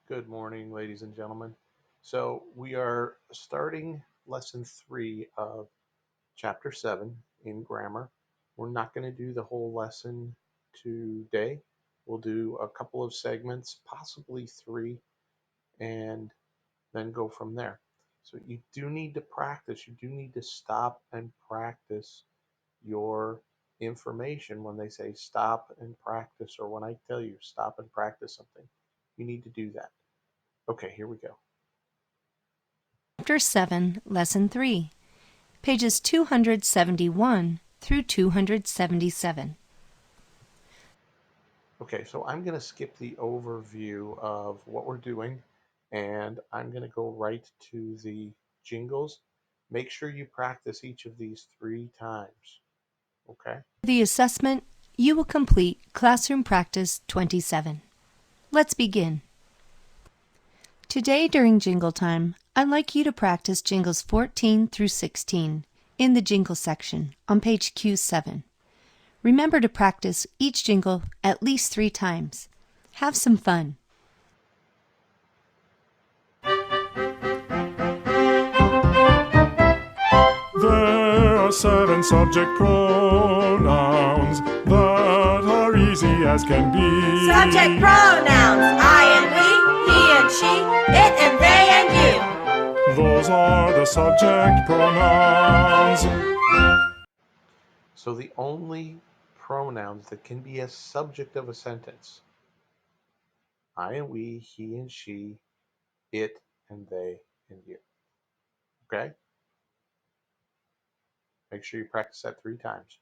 Good morning, ladies and gentlemen. So, we are starting lesson 3 of chapter 7 in grammar. We're not going to do the whole lesson today. We'll do a couple of segments, possibly 3, and then go from there. So, you do need to practice. You do need to stop and practice your information when they say stop and practice, or when I tell you stop and practice something. You need to do that. Okay, here we go. Chapter 7, Lesson 3, pages 271 through 277. Okay, so I'm going to skip the overview of what we're doing, and I'm going to go right to the jingles. Make sure you practice each of these 3 times. Okay? The assessment, you will complete Classroom Practice 27. Let's begin. Today during Jingle Time, I'd like you to practice Jingles 14 through 16 in the Jingle section on page Q7. Remember to practice each jingle at least 3 times. Have some fun. There are 7 subject pronouns that are easy as can be. Subject pronouns, I and we, he and she, it and they and you. Those are the subject pronouns. So the only pronouns that can be a subject of a sentence: I and we, he and she, it and they and you. Okay? Make sure you practice that 3 times.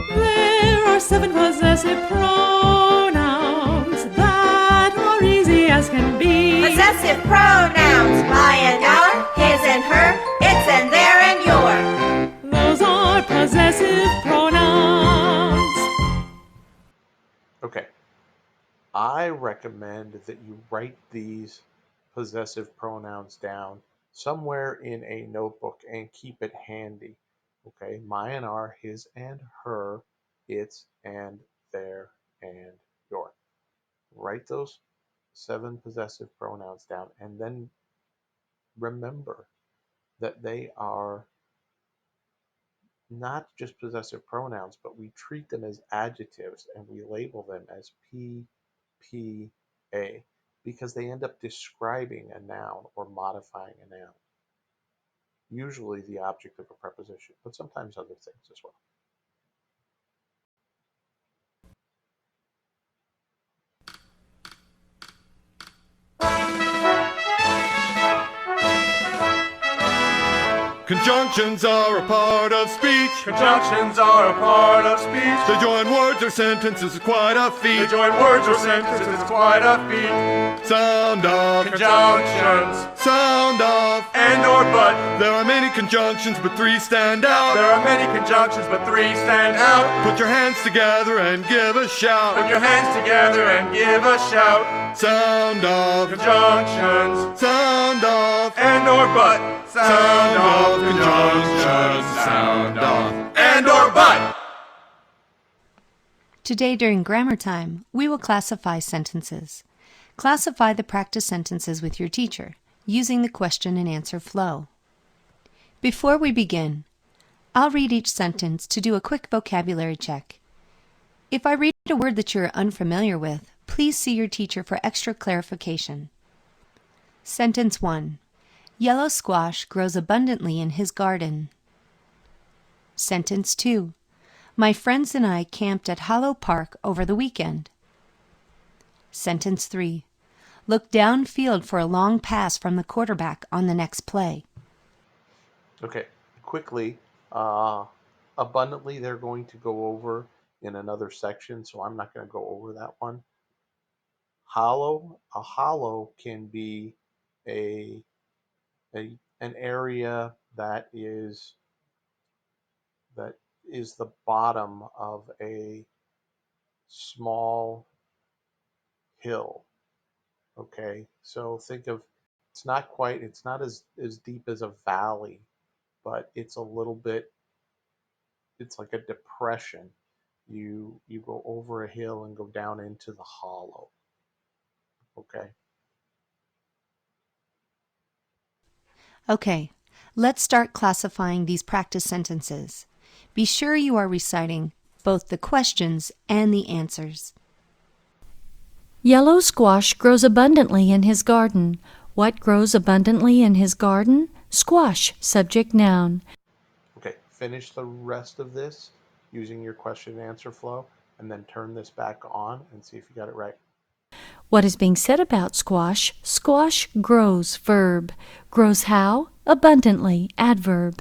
There are 7 possessive pronouns that are easy as can be. Possessive pronouns, my and our, his and her, its and their and your. Those are possessive pronouns. Okay. I recommend that you write these possessive pronouns down somewhere in a notebook and keep it handy. Okay, my and our, his and her, its and their and your. Write those 7 possessive pronouns down, and then remember that they are not just possessive pronouns, but we treat them as adjectives and we label them as P, P, A, because they end up describing a noun or modifying a noun. Usually the object of a preposition, but sometimes other things as well. Conjunctions are a part of speech. Conjunctions are a part of speech. To join words or sentences is quite a To feat. join words or sentences is quite a feat. Sound off. Conjunctions, Sound off. and or but. There are many conjunctions, but 3 stand out. There are many conjunctions, but 3 stand out. Put your hands together and give a shout. Put your hands together and give a shout. Sound off. Conjunctions, Sound off. and or but. Sound off. Conjunctions. Sound off. and or but. Today during Grammar Time, we will classify sentences. Classify the practice sentences with your teacher using the question and answer flow. Before we begin, I'll read each sentence to do a quick vocabulary check. If I read a word that you're unfamiliar with, please see your teacher for extra clarification. Sentence 1. Yellow squash grows abundantly in his garden. Sentence 2. My friends and I camped at Hollow Park over the weekend. Sentence 3. Look downfield for a long pass from the quarterback on the next play. Okay, quickly, abundantly they're going to go over in another section, so I'm not going to go over that one. A hollow can be a an area that is the bottom of a small hill. Okay, so think of, it's not as deep as a valley, but it's a little bit it's like a depression. You go over a hill and go down into the hollow. Okay. Okay, let's start classifying these practice sentences. Be sure you are reciting both the questions and the answers. Yellow squash grows abundantly in his garden. What grows abundantly in his garden? Squash, subject, noun. Okay, finish the rest of this using your question and answer flow, and then turn this back on and see if you got it right. What is being said about squash? Squash grows, verb. Grows how? Abundantly, adverb.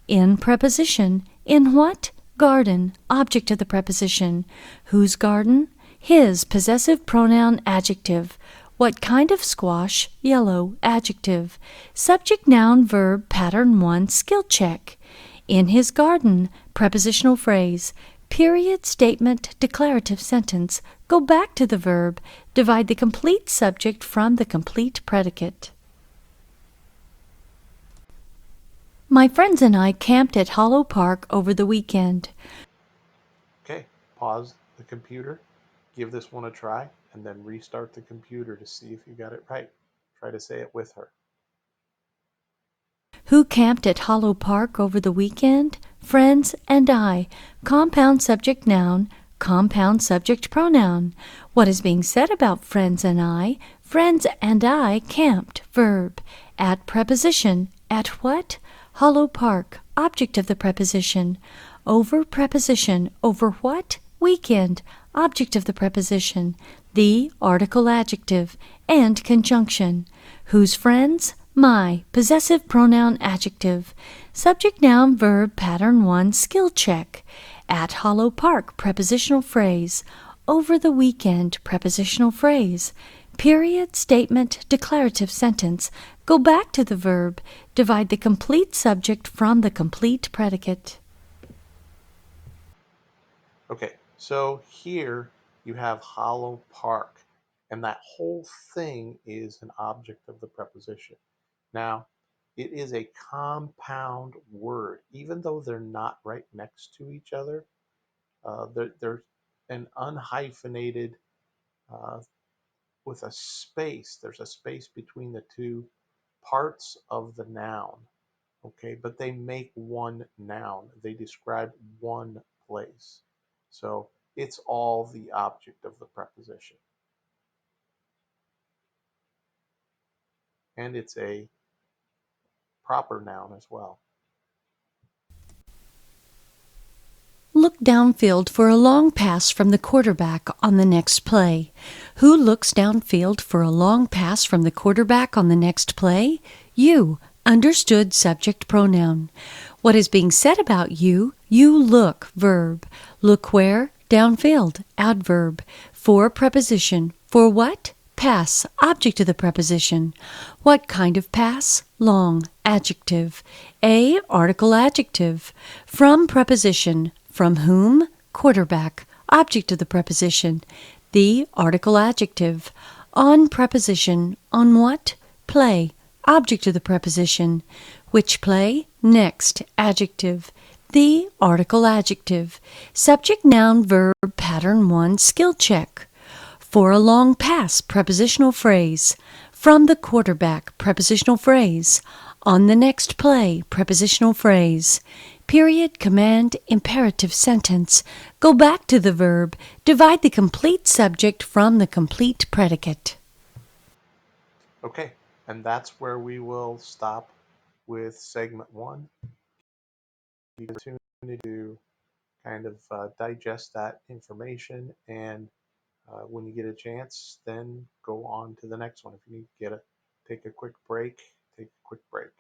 In preposition. In what? Garden, object of the preposition. Whose garden? His, possessive pronoun, adjective. What kind of squash? Yellow, adjective. Subject, noun, verb, pattern 1, skill check. In his garden, prepositional phrase. Period, statement, declarative sentence. Go back to the verb. Divide the complete subject from the complete predicate. My friends and I camped at Hollow Park over the weekend. Okay, pause the computer, give this one a try, and then restart the computer to see if you got it right. Try to say it with her. Who camped at Hollow Park over the weekend? Friends and I. Compound subject noun, compound subject pronoun. What is being said about friends and I? Friends and I camped, verb. At preposition. At what? Hollow Park, object of the preposition. Over preposition. Over what? Weekend, object of the preposition. The, article adjective. And conjunction. Whose friends? My, possessive pronoun adjective. Subject noun verb pattern 1 skill check. At Hollow Park prepositional phrase. Over the weekend prepositional phrase. Period, statement, declarative sentence. Go back to the verb. Divide the complete subject from the complete predicate. Okay, so here you have Hollow Park, and that whole thing is an object of the preposition. Now, it is a compound word, even though they're not right next to each other. They're an unhyphenated uh, with a space. There's a space between the two parts of the noun. Okay, but they make one noun. They describe one place. So it's all the object of the preposition. And it's a proper noun as well. Look downfield for a long pass from the quarterback on the next play. Who looks downfield for a long pass from the quarterback on the next play? You. Understood subject pronoun. What is being said about you? You look, verb. Look where? Downfield, adverb. For preposition. For what? Pass, object of the preposition. What kind of pass? Long, adjective. A, article adjective. From preposition. From whom? Quarterback, object of the preposition. The, article adjective. On preposition. On what? Play, object of the preposition. Which play? Next, adjective. The, article adjective. Subject noun verb pattern 1 skill check. For a long pass prepositional phrase. From the quarterback prepositional phrase. On the next play prepositional phrase. Period, command, imperative sentence. Go back to the verb. Divide the complete subject from the complete predicate. Okay, and that's where we will stop with segment 1. You opportunity to kind of digest that information, and when you get a chance, then go on to the next one. If you need to take a quick break, take a quick break.